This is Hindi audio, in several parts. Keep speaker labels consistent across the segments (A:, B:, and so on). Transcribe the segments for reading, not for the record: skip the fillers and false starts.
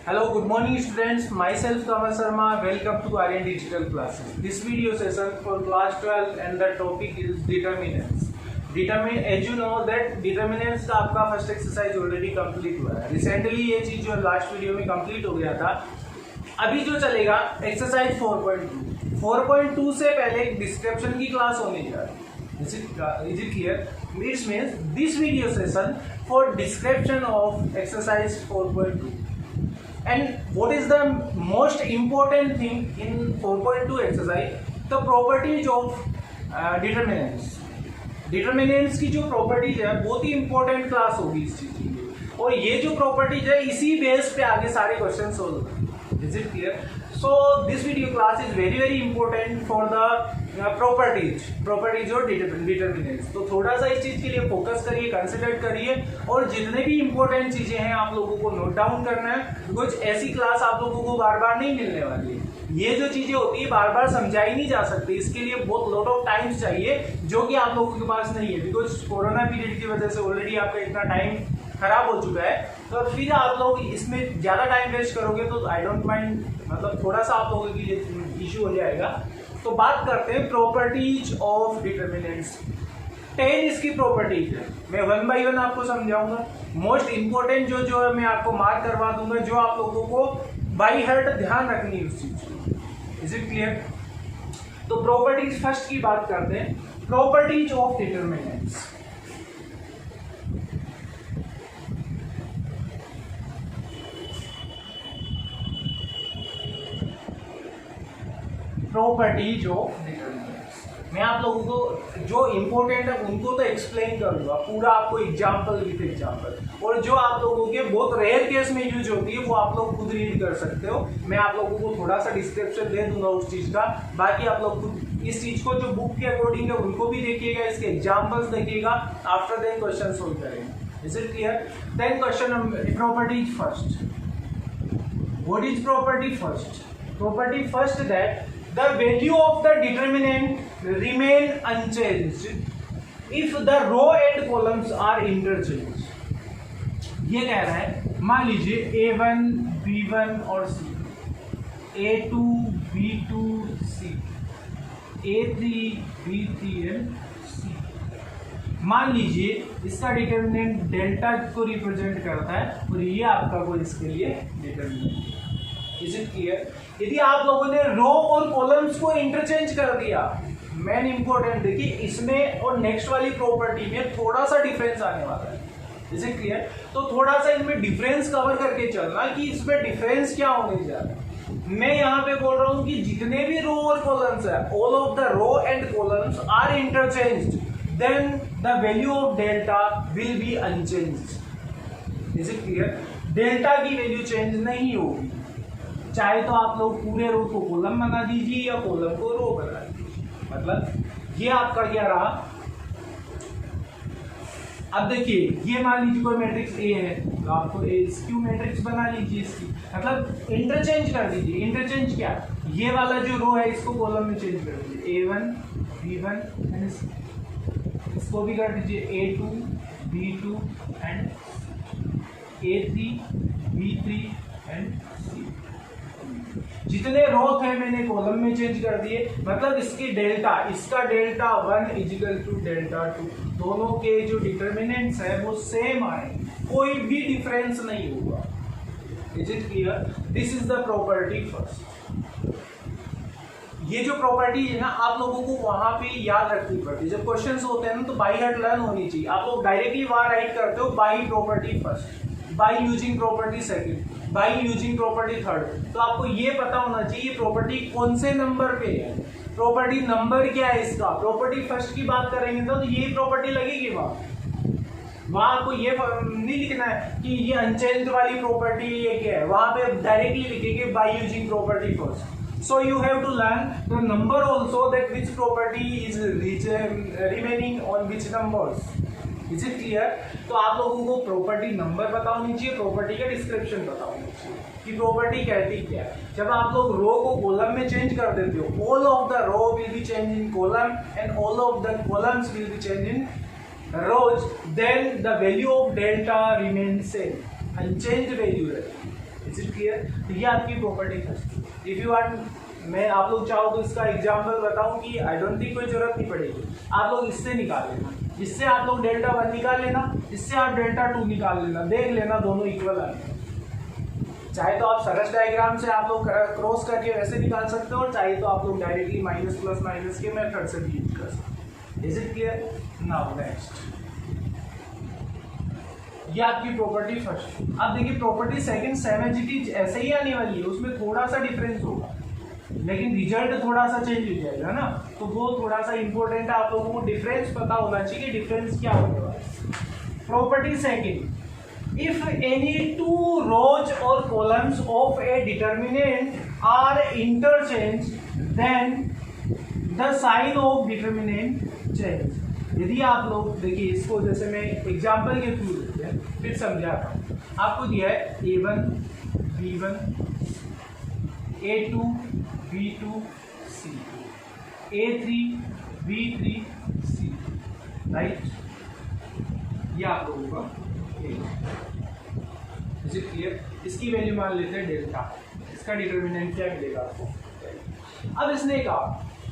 A: Hello, good morning students. Myself Kamal Sharma. Welcome to Aryan Digital Classes. This video session for class 12 and the topic is determinants. As you know that determinants का आपका फर्स्ट एक्सरसाइज ऑलरेडी कंप्लीट हुआ है. रिसेंटली ये चीज जो लास्ट वीडियो में कंप्लीट हो गया था. अभी जो चलेगा एक्सरसाइज 4.2. 4.2 से पहले एक डिस्क्रिप्शन की क्लास होने जा रही है. Is it clear? It means this video session for description of exercise 4.2. And what is the most important thing in 4.2 exercise? The properties of determinants. Determinants की जो properties है बहुत ही important class होगी इस चीज की. और ये जो properties है इसी बेस पे आगे सारे क्वेश्चन सोल्व होंगे. Is it clear? So this video class is very important for the properties और determinants. तो थोड़ा सा इस चीज के लिए फोकस करिए, कंसिडर करिए और जितने भी इंपॉर्टेंट चीजें हैं आप लोगों को नोट डाउन करना है. कुछ ऐसी क्लास आप लोगों को बार बार नहीं मिलने वाली है. ये जो चीजें होती है बार बार समझाई नहीं जा सकती. इसके लिए बहुत लॉट ऑफ टाइम चाहिए जो कि आप लोगों के पास नहीं है. बिकॉज कोरोना पीरियड की वजह से ऑलरेडी आपका इतना टाइम खराब हो चुका है. तो फिर आप लोग इसमें ज्यादा टाइम वेस्ट करोगे तो आई डोंट माइंड, मतलब थोड़ा सा आप लोगों के लिए इश्यू हो जाएगा. तो बात करते हैं प्रॉपर्टीज ऑफ डिटरमिनेंट्स. 10 इसकी प्रॉपर्टीज है. मैं वन बाय वन आपको समझाऊंगा. मोस्ट इंपोर्टेंट जो है मैं आपको मार्क करवा दूंगा, जो आप लोगों को बाई हार्ट ध्यान रखनी है उस चीज की. Is it clear? तो प्रॉपर्टीज फर्स्ट की बात करते हैं. Properties of determinants. Properties of determinants. मैं आप लोगों को जो इंपॉर्टेंट है उनको तो एक्सप्लेन करूंगा, पूरा आपको एग्जांपल विद एग्जांपल. और जो आप लोगों के बहुत रेयर केस में यूज होती है वो आप लोग खुद रीड कर सकते हो. मैं आप लोगों को थोड़ा सा डिस्क्रिप्शन दे दूंगा उस चीज का. बाकी आप लोग खुद इस चीज को जो बुक के अकॉर्डिंग है उनको भी देखिएगा, इसके एग्जाम्पल्स देखिएगा. आफ्टर देन क्वेश्चन सोल्व करेंगे. Is it clear? Then question properties first. What is property first? Property first that the value of the determinant remain unchanged if the row and columns are interchanged. ये कह रहा है, मान लीजिए A1, B1 और C, A2, B2, C, A3, B3 and C. मान लीजिए इसका डिटरमिनेंट डेल्टा को रिप्रेजेंट करता है और ये आपका कोई इसके लिए डिटरमिनेंट. Is it clear? यदि आप लोगों ने रो और कॉलम्स को इंटरचेंज कर दिया, मेन इंपॉर्टेंट देखिए इसमें और नेक्स्ट वाली प्रॉपर्टी में थोड़ा सा डिफरेंस आने वाला है. Is it clear? तो थोड़ा सा इनमें डिफरेंस कवर करके चलना कि इसमें डिफरेंस क्या होने जा रहा है. मैं यहाँ पे बोल रहा हूं कि जितने भी रो और कॉलम्स है, all of the row and columns are interchanged, then the value of delta will be unchanged. Is it clear? Delta की वैल्यू चेंज नहीं होगी. चाहे तो आप लोग पूरे रो को कॉलम बना दीजिए या कॉलम को रो बना दीजिए. मतलब ये आपका क्या रहा. अब देखिए ये मान लीजिए कोई मैट्रिक्स ए है तो आपको क्यू मैट्रिक्स बना लीजिए इसकी. मतलब इंटरचेंज कर दीजिए. इंटरचेंज क्या? ये वाला जो रो है इसको कॉलम में चेंज कर दीजिए. A1, B1 एंड इसको भी कर दीजिए A2, B2 and A3, B3 and C. जितने रो थे मैंने कॉलम में चेंज कर दिए. मतलब इसकी डेल्टा, इसका डेल्टा 1 इजिकल टू डेल्टा 2. दोनों के जो डिटरमिनेंट्स है वो सेम आए, कोई भी डिफरेंस नहीं होगा. Is it clear? This is the property first. ये जो प्रॉपर्टी है ना आप लोगों को वहां पे याद रखनी पड़ती है. जब क्वेश्चंस होते हैं ना तो बाई हार्ट लर्न होनी चाहिए. आप लोग डायरेक्टली वहां राइट करते हो by property first, by using property second, by using property third. तो आपको ये पता होना चाहिए प्रॉपर्टी कौन से नंबर पे है, प्रॉपर्टी नंबर क्या है इसका. प्रॉपर्टी फर्स्ट की बात करेंगे तो ये प्रॉपर्टी लगेगी वहां आपको ये नहीं लिखना है कि ये अनचेंज्ड वाली प्रॉपर्टी ये क्या है. वहां पे डायरेक्टली लिखेंगे by using property first. So you have to learn the number also, that which property is remaining on which numbers. Is it clear? तो आप लोगों को प्रॉपर्टी नंबर पता होनी चाहिए, प्रॉपर्टी का डिस्क्रिप्शन पता होनी चाहिए कि प्रॉपर्टी कहती क्या है. जब आप लोग रो को कॉलम में चेंज कर देते हो, all of the row will be change in column and all of the columns will be change in rows, then the value of delta remain same, unchanged value रहती है. Is it clear? तो ये आपकी property first. If you want, मैं आप लोग चाहो तो इसका एग्जाम्पल बताऊं कि आई डोंट थिंक कोई जरूरत नहीं पड़ेगी, आप लोग इससे निकाल लेना, इससे आप लोग डेल्टा 1 निकाल लेना, इससे आप डेल्टा 2 निकाल लेना, देख लेना दोनों इक्वल आ रहे हैं। चाहे तो आप सरस डायग्राम से आप लोग क्रॉस करके वैसे निकाल सकते हो, चाहे तो आप लोग डायरेक्टली माइनस प्लस माइनस के मेथड से भी यूज कर सकते हो। Is it clear? Now next, ये आपकी प्रॉपर्टी फर्स्ट। अब देखिए प्रॉपर्टी सेकंड सेम एच ऐसे ही आने वाली है, उसमें थोड़ा सा डिफरेंस होगा लेकिन रिजल्ट थोड़ा सा चेंज हो जाएगा ना, तो वो थोड़ा सा इंपॉर्टेंट है, आप लोगों को डिफरेंस पता होना चाहिए कि डिफरेंस क्या होने वाला है। Property second, if any two rows और columns of a determinant are interchange then the sign of determinant change. यदि आप लोग देखिए इसको, जैसे मैं एग्जांपल के थ्रू देखते हैं फिर समझाता हूँ। आपको दिया है A1 B1 A2 B2 C2 A3 B3 C3, right? ये आप लोगों का इज इट क्लियर? इसकी वैल्यू मान लेते हैं डेल्टा, इसका डिटर्मिनेंट क्या मिलेगा आपको। अब इसने कहा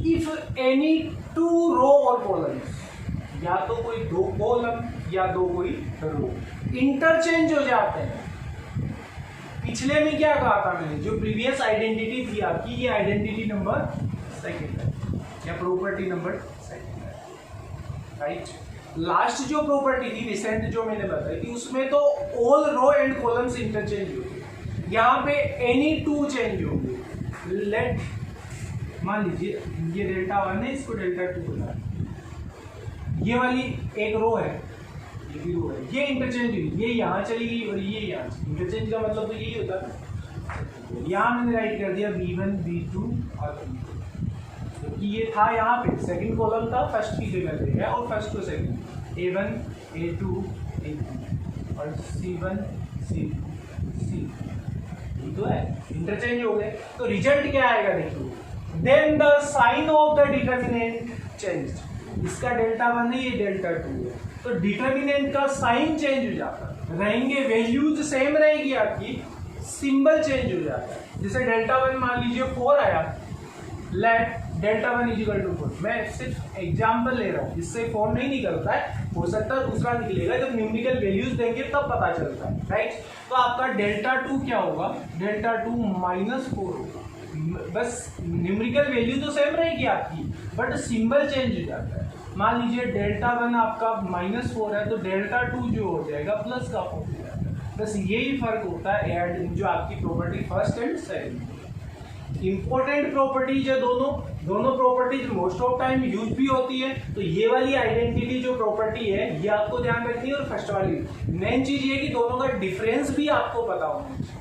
A: इफ एनी टू रो और कॉलम्स, या तो कोई दो कॉलम या दो कोई रो इंटरचेंज हो जाते हैं। पिछले में क्या कहा था मैंने, जो प्रीवियस आइडेंटिटी थी आपकी, ये आइडेंटिटी नंबर सेकंड है या प्रॉपर्टी नंबर सेकंड है, राइट? लास्ट जो प्रॉपर्टी थी रिसेंट जो मैंने बताई थी, उसमें तो all row and columns interchange होंगे, यहाँ पे एनी टू चेंज होंगे। लेट मान लीजिए ये डेल्टा 1 है, इसको डेल्टा 2 बना, ये वाली एक रो है, ये भी रो है, ये इंटरचेंज हुई, ये यहाँ चली गई और ये यहाँ। इंटरचेंज का मतलब तो यही होता है। यहाँ मैंने राइट कर दिया B1 B2 और B2, क्योंकि ये था यहाँ पे सेकंड कॉलम था, फर्स्ट की जगह ले गया और फर्स्ट को सेकंड, A1 A2 A3 और C1 C2 C, ये तो है, इंटरचेंज हो गए। तो रिजल्ट क्या आएगा देखिए, then the sign of the determinant changed. इसका डेल्टा 1 है, ये डेल्टा 2 है, तो डिटर्मिनेंट का साइन चेंज हो जाता है, रहेंगे वैल्यूज सेम रहेगी आपकी, सिंबल चेंज हो जाता है। जैसे डेल्टा 1 मान लीजिए 4 आया, लेट डेल्टा 1 इजिकल टू 4, मैं सिर्फ एग्जाम्पल ले रहा हूँ, इससे 4 नहीं निकलता है, हो सकता है दूसरा निकलेगा, जब न्यूमेरिकल वैल्यूज देंगे तब पता चलता है, राइट? तो आपका डेल्टा 2 क्या होगा, डेल्टा 2 -4 होगा, बस न्यूमेरिकल वैल्यू तो सेम रहेगी आपकी बट सिंबल चेंज हो जाता है। मान लीजिए डेल्टा 1 आपका -4 है, तो डेल्टा 2 जो हो जाएगा प्लस का 4 हो जाएगा, बस यही फर्क होता है एड जो आपकी property first and second. Important properties है दोनों properties most of time use भी होती है। तो ये वाली आइडेंटिटी जो प्रॉपर्टी है ये आपको ध्यान रखनी है, और फर्स्ट वाली मेन चीज ये कि दोनों का डिफरेंस भी आपको पता होना चाहिए।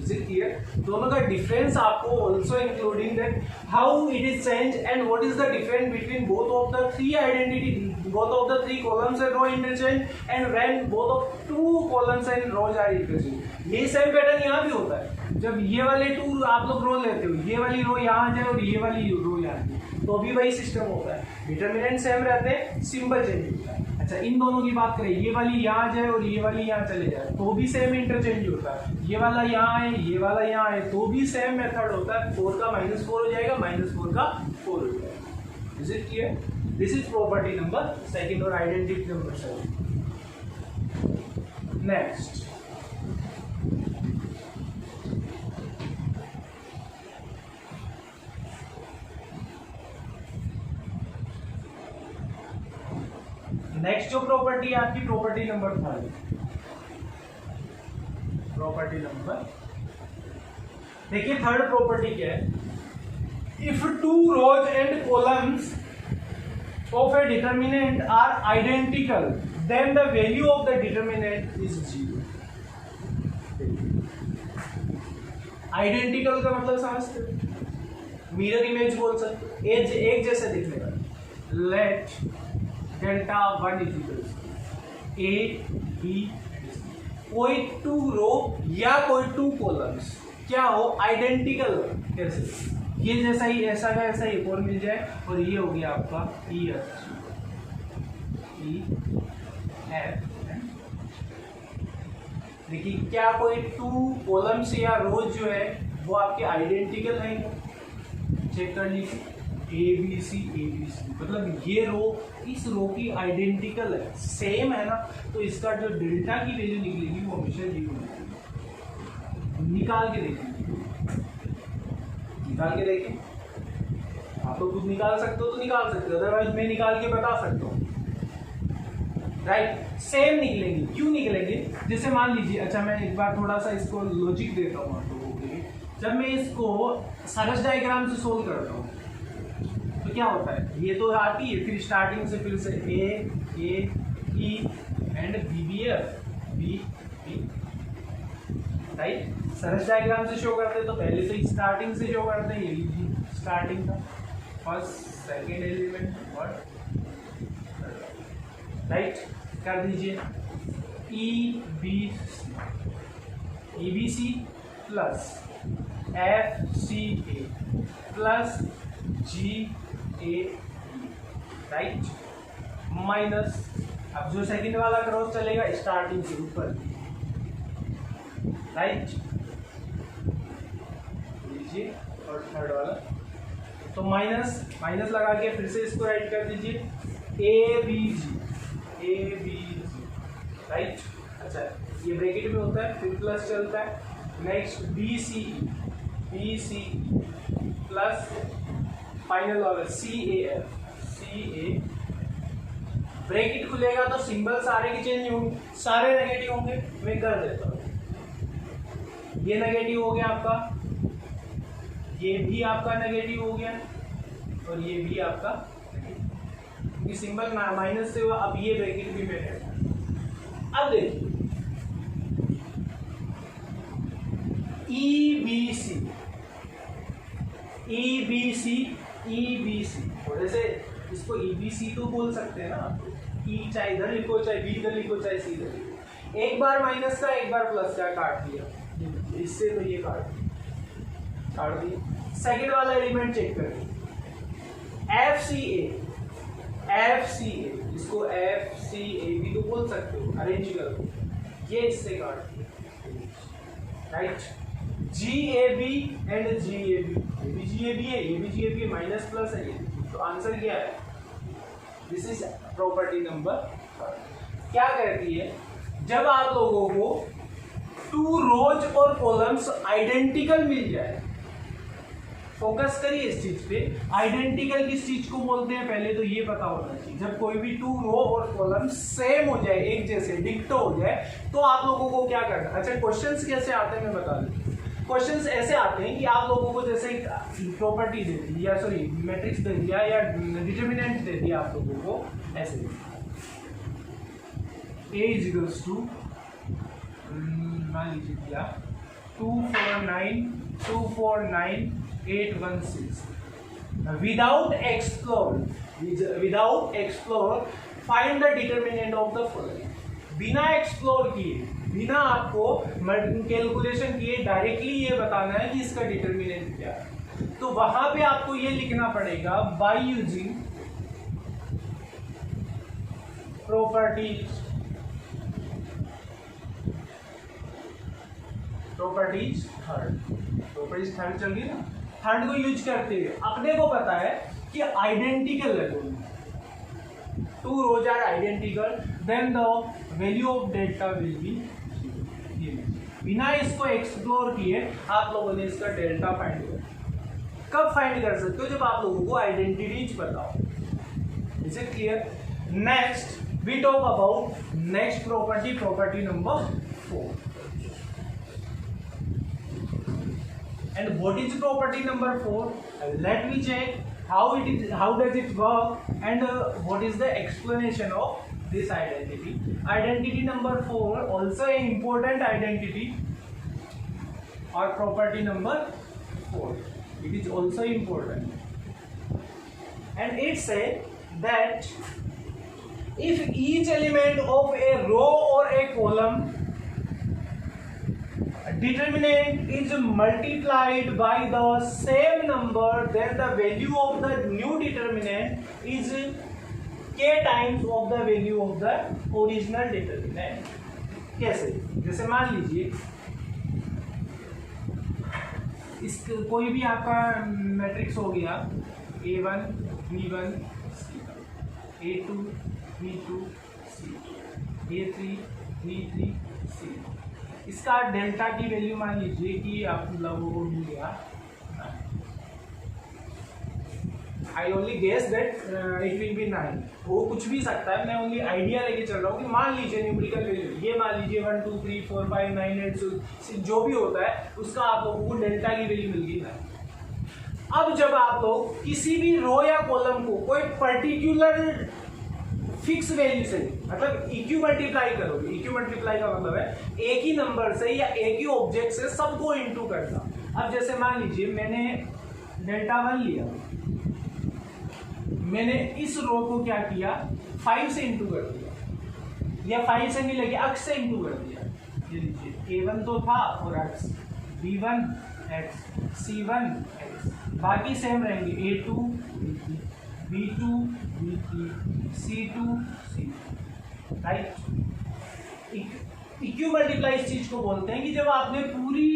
A: Is it clear? दोनों का डिफरेंस आपको also including that how it is changed and what is the difference between both of the three identity, both of the three columns and row interchange and when both of two columns and rows are interchange। ये सेम पैटर्न यहाँ भी होता है, जब ये वाले टू आप लोग रो लेते हो, ये वाली रो यहाँ जाए और ये वाली रो यहाँ जाए, तो भी वही सिस्टम होता है, डिटर्मिनेंट सेम रहते हैं, सिंबल चेंज होता है। अच्छा, इन दोनों की बात करें, ये वाली यहाँ जाए और ये वाली यहाँ चले जाए तो भी सेम इंटरचेंज होता है, ये वाला यहाँ है ये वाला यहाँ है तो भी सेम मेथड होता है, 4 का -4 हो जाएगा, -4 का 4 हो जाएगा। Is it clear? This is property number second और आइडेंटिटी नंबर 7। नेक्स्ट, नेक्स्ट जो प्रॉपर्टी है आपकी प्रॉपर्टी नंबर 3। प्रॉपर्टी नंबर देखिए, थर्ड प्रॉपर्टी क्या है, if two rows and columns of a determinant are identical then the value of the determinant is 0। Identical का मतलब समझते हो, मिरर इमेज बोल सकते, एक जैसे दिखने का। Let delta 1 equal A B, कोई टू रो या कोई टू कॉलम्स क्या हो आइडेंटिकल, कैसे, ये जैसा ही ऐसा का ऐसा एक और मिल जाए और ये हो गया आपका E F देखिए क्या कोई 2 कॉलम्स या रोज जो है वो आपके आइडेंटिकल हैं? चेक कर लीजिए, ABC मतलब ये रो इस रो की आइडेंटिकल है, सेम है ना, तो इसका जो डेल्टा की वैल्यू निकलेगी वो हमेशा 0 निकलेगी। निकाल के देखें, आप तो खुद निकाल सकते हो तो निकाल सकते हो, अदरवाइज मैं निकाल के बता सकता हूँ, राइट। सेम निकलेंगे, क्यों निकलेंगे? जैसे मान लीजिए, अच्छा मैं एक बार थोड़ा सा इसको लॉजिक देता हूँ आप लोगों के लिए। जब मैं इसको सरस डायग्राम से सोल्व करता हूँ तो क्या होता है, ये तो आती है, फिर स्टार्टिंग से फिर से A E and B, right. सरस डायग्राम से शो करते हैं तो पहले तो स्टार्टिंग से शो करते हैं, ये लीजिए स्टार्टिंग का फर्स्ट सेकेंड एलिमेंट और राइट कर दीजिए। EBC plus FCA plus GA, right, minus, अब जो सेकंड वाला क्रॉस चलेगा स्टार्टिंग के ऊपर, राइट, लीजिए, और थर्ड वाला तो माइनस लगा के फिर से इसको राइट कर दीजिए, ABG, राइट। अच्छा ये ब्रैकेट में होता है, फिर प्लस चलता है। नेक्स्ट BCE प्लस फाइनल वाला CA, ब्रैकेट खुलेगा तो सिंबल सारे की चेंज होंगे, सारे नेगेटिव होंगे। मैं कर देता हूँ, ये नेगेटिव हो गया आपका, ये भी आपका नेगेटिव हो गया, और ये भी आपका क्योंकि सिंबल माइनस से हुआ। अब ये ब्रैकेट भी मैंने, अब देखिए EBC, थोड़े से इसको EBC तो बोल सकते हैं ना, E चाहे इधर लिखो, चाहे B इधर लिखो, चाहे C इधर लिखो। एक बार माइनस का एक बार प्लस का काट दिया, इससे तो ये काट दिया। सेकेंड वाला एलिमेंट चेक करिए, FCA, इसको FCA भी तो बोल सकते हो, अरेंज करो, ये इससे काट दिया, राइट। GAB एंड GAB, ये भी GAB है, ये भी GAB है, माइनस प्लस है, तो आंसर क्या है? This is property number. क्या कहती है, जब आप लोगों को 2 रोज और कॉलम्स आइडेंटिकल मिल जाए, फोकस करिए इस चीज पे, आइडेंटिकल किस चीज को बोलते हैं पहले तो ये पता होना चाहिए। जब कोई भी 2 रो और कॉलम सेम हो जाए, एक जैसे डिक्टो हो जाए, तो आप लोगों को क्या करना। अच्छा क्वेश्चंस कैसे आते हैं मैं बता दूं। क्वेश्चंस ऐसे आते हैं कि आप लोगों को जैसे प्रॉपर्टी दे दी या सॉरी मैट्रिक्स दे दिया या डिटरमिनेंट दे दिया आप लोगों को, ऐसे A इक्वल्स टू मान लीजिए दिया 249,816 without explore find the determinant of the following। बिना एक्सप्लोर किए, बिना आपको कैलकुलेशन किए डायरेक्टली ये बताना है कि इसका डिटरमिनेंट क्या है, तो वहां पे आपको ये लिखना पड़ेगा बाय यूजिंग प्रॉपर्टीज थर्ड चल गई ना। थर्ड को यूज करते हुए अपने को पता है कि आइडेंटिकल है दोनों, 2 rows are identical, then the value of delta will be. बिना इसको एक्सप्लोर किए आप लोगों ने इसका डेल्टा फाइंड कर, कब फाइंड कर सकते हो, जब आप लोगों को आइडेंटिटीज पता हो। Is it clear? Next we talk about next property number 4। And what is property number 4? Let me check how does it work and what is the explanation of this identity. Identity number 4 also an important identity or property number 4. It is also important, and it says that if each element of a row or a column determinant is multiplied by the same number, then the value of the new determinant is k times of the value of the original determinant. कैसे, जैसे मान लीजिए इस कोई भी आपका मैट्रिक्स हो गया A1 B1 A2 B2 C A3 B3 C, इसका डेल्टा की वैल्यू मान लीजिए कि आप लोगों को मिल गया, I only guess that it will be 9, वो कुछ भी सकता है, मैं ओनली आइडिया लेके चल रहा हूँ कि मान लीजिए न्यूमेरिकल वैल्यू ये मान लीजिए 1 2 3 4 5 9 8 जो भी होता है उसका आप लोगों को डेल्टा की वैल्यू मिल गई 9। अब जब आप लोग किसी भी रो या कॉलम को कोई पर्टिकुलर फिक्स वैल्यू से मतलब इक्यू मल्टीप्लाई करोगे, इक्यू मल्टीप्लाई का मतलब है एक ही नंबर से या एक ही ऑब्जेक्ट से सबको इनटू करना। अब जैसे मान लीजिए मैंने डेल्टा 1 लिया, मैंने इस रो को क्या किया 5 से इंटू कर दिया, या 5 से नहीं लगे x से इंटू कर दिया। ये लीजिए A1 तो था और x, B1 x, C1 x, बाकी सेम रहेंगे A2 B2 B3 C2 C, right. इक्यू multiply इस चीज को बोलते हैं कि जब आपने पूरी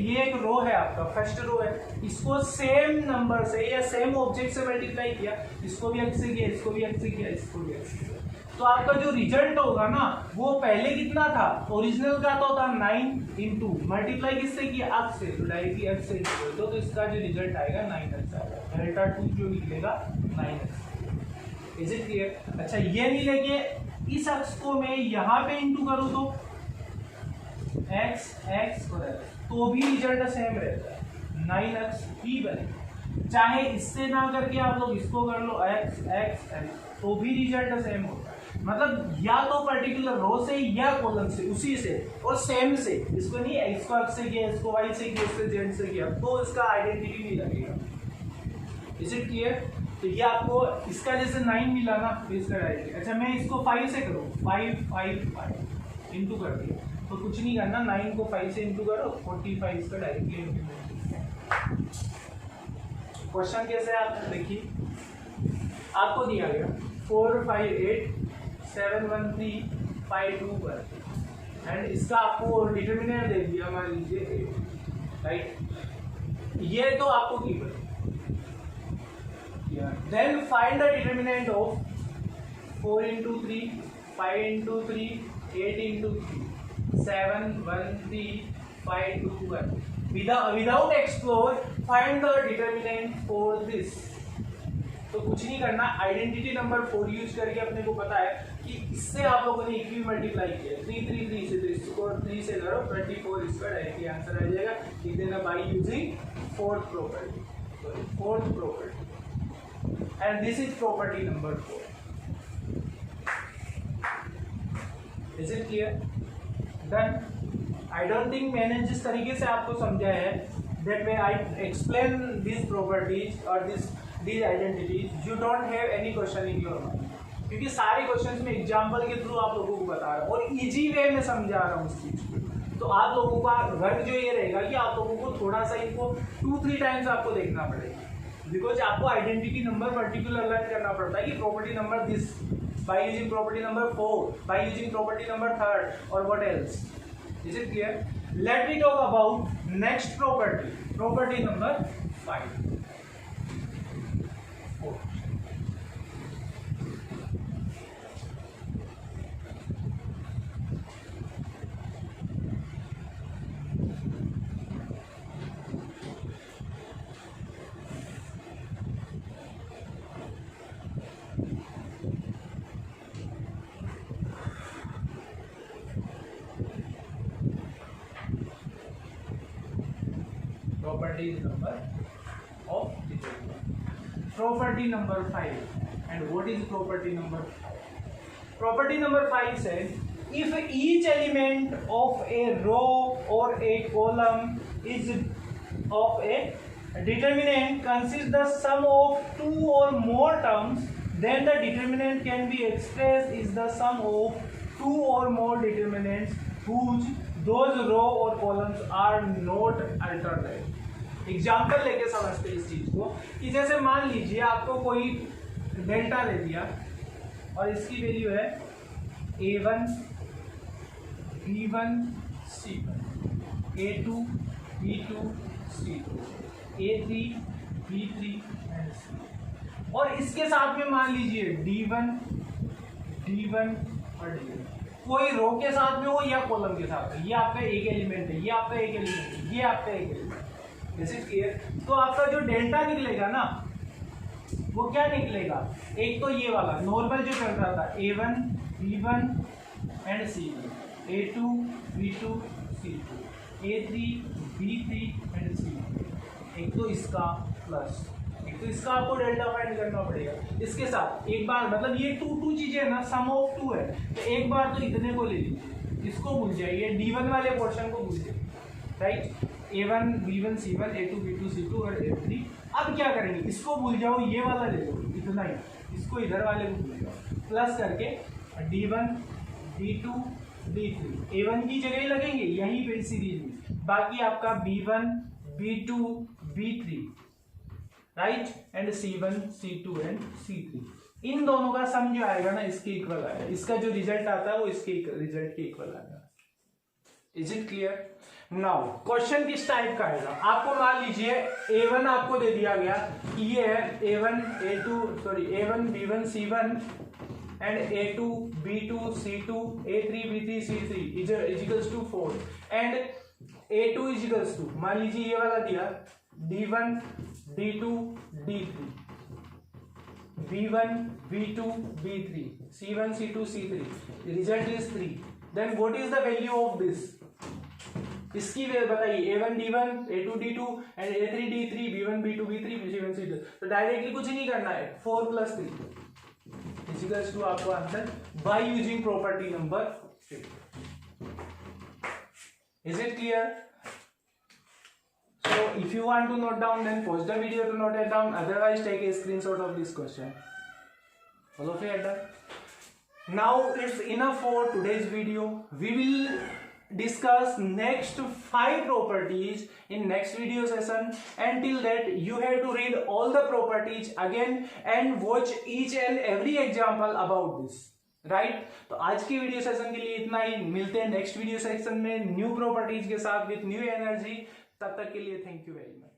A: ये एक रो है आपका फर्स्ट रो है, इसको सेम नंबर से या सेम ऑब्जेक्ट से मल्टीप्लाई किया, इसको भी x से किया, इसको भी x से किया, इसको भी x से किया, तो आपका जो रिजल्ट होगा ना वो पहले कितना था, ओरिजिनल का तो था 9 इंटू मल्टीप्लाई किससे किया x से, तो डायरेक्टली x से इंटू कर दो, तो इसका जो रिजल्ट आएगा 9x आएगा, डेल्टा 2 जो निकलेगा 9x। Is it clear? अच्छा ये नहीं लेके इस x को मैं यहाँ पे इंटू करूँ तो x x और x, तो भी रिजल्ट सेम रहता है 9x ही बनेगा। चाहे इससे ना करके आप लोग इसको कर लो x x x, तो भी रिजल्ट सेम होता है। मतलब या तो पर्टिकुलर रो से या कॉलम से उसी से और सेम से, इसको नहीं x को x से किया, इसको y से किया, इसको z से किया, तो इसका आइडेंटिटी नहीं लगेगा। Is it clear? तो ये आपको इसका जैसे 9 मिला ना, तो इसका डायरेक्टली, अच्छा मैं इसको 5 से करूँ 5 5 5 इंटू कर दिया, तो कुछ नहीं करना, 9 को 5 से इंटू करो 45 इसका डायरेक्टली इंटू। क्वेश्चन कैसे है आप देखिए, आपको दिया गया 4 5 8 7 1 3 5 2 1 एंड इसका आपको डिटर्मिनेंट दे दिया मान लीजिए 8, राइट। ये तो आपको की पता, then find the determinant of 4 into 3 5 into 3 8 into 3 7 1 3 5 2 1, without explore find the determinant for this। तो कुछ नहीं करना, आइडेंटिटी नंबर 4 यूज करके अपने को पता है कि इससे आप लोगों ने इक्वी मल्टीप्लाई किया 3 3 3 से, तो इसको 3 से करो 24, इसका डायरेक्टली आंसर आ जाएगा। लिख देना by using fourth property and this is property number 4। Is it clear? Done? I don't think मैंने जिस तरीके से आपको समझाया है, that way I explain these properties or these identities, you don't have any question in your mind, क्योंकि सारे क्वेश्चंस में एग्जाम्पल के थ्रू आप लोगों को बता रहा हूँ और इजी वे में समझा रहा हूँ इस चीज को। तो आप लोगों का वर्क जो ये रहेगा कि आप लोगों को थोड़ा सा इनको 2-3 टाइम्स आपको देखना पड़ेगा, बिकॉज आपको आइडेंटिटी नंबर पर्टिकुलर लर्न करना पड़ता है कि property number this by using property number 4 by using property number 3 और what else. Is it clear? Let me talk about next property number 5। Property number 5. And what is property number 5? Property number 5 says if each element of a row or a column is of a determinant consists the sum of 2 or more terms, then the determinant can be expressed is the sum of 2 or more determinants whose those row or columns are not alternate। Example लेके समझते इस चीज को कि जैसे मान लीजिए आपको कोई डेल्टा दे दिया और इसकी वैल्यू है A1 B1 C1, A2 B2 C2, A3 B3 and C। और इसके साथ में मान लीजिए D1 और D1 कोई रो के साथ में हो या कॉलम के साथ में, ये आपका एक एलिमेंट है, ये आपका एक एलिमेंट है, ये आपका एक एलिमेंट। This is clear. तो आपका जो डेल्टा निकलेगा ना वो क्या निकलेगा, एक तो ये वाला नॉर्मल जो चल रहा था A1 B1 and C1, A2 B2 C2, A3 B3 and C1। एक तो इसका प्लस एक तो इसका आपको डेल्टा फाइंड करना पड़ेगा। इसके साथ एक बार मतलब ये टू चीजें है ना, सम ऑफ टू है, तो एक बार तो इतने को ले लीजिए, इसको भूल जाइए, D1 वाले पोर्शन को भूल जाइए, right. A1 B1 C1, A2 B2 C2 और A3। अब क्या करेंगे, इसको भूल जाओ, ये वाला ले लो, इतना ही, इसको इधर वाले को भूल जाओ, प्लस करके D1 D2 D3 A1 की जगह ही लगेंगे यहीं पे सीरीज में, बाकी आपका B1 B2 B3 right and C1 C2 and C3। इन दोनों का सम जो आएगा ना इसके इक्वल आएगा, इसका जो रिजल्ट आता है वो इसके रिजल्ट के इक्वल आएगा। Is it clear? Now question किस टाइप का आएगा, आपको मान लीजिए A1 आपको दे दिया गया, ये है A1 B1 C1 and A2 B2 C2 A3 B3 C3 is equals to 4 and A2 is equals to, मान लीजिए ये वाला दिया D1 D2 D3 B1 B2 B3 C1 C2 C3, result is 3, then what is the value of this, इसकी बताइए A1 D1 A2 D2 and A3 D3 B1 B2 B3 C1 C2। तो डायरेक्टली कुछ नहीं करना है, 4 + 3 इक्वल्स टू आपको answer by using property number 6। Is it clear? So if you want to note down, then pause the video to note it down, otherwise take a screenshot of this question. All of you are done? Now it's enough for today's video. We will discuss next 5 properties in next video session. Until that you have to read all the properties again and watch each and every example about this. Right तो आज की वीडियो सेशन के लिए इतना ही, मिलते हैं नेक्स्ट वीडियो सेशन में न्यू प्रॉपर्टीज के साथ विथ न्यू एनर्जी। तब तक के लिए थैंक यू वेरी मच।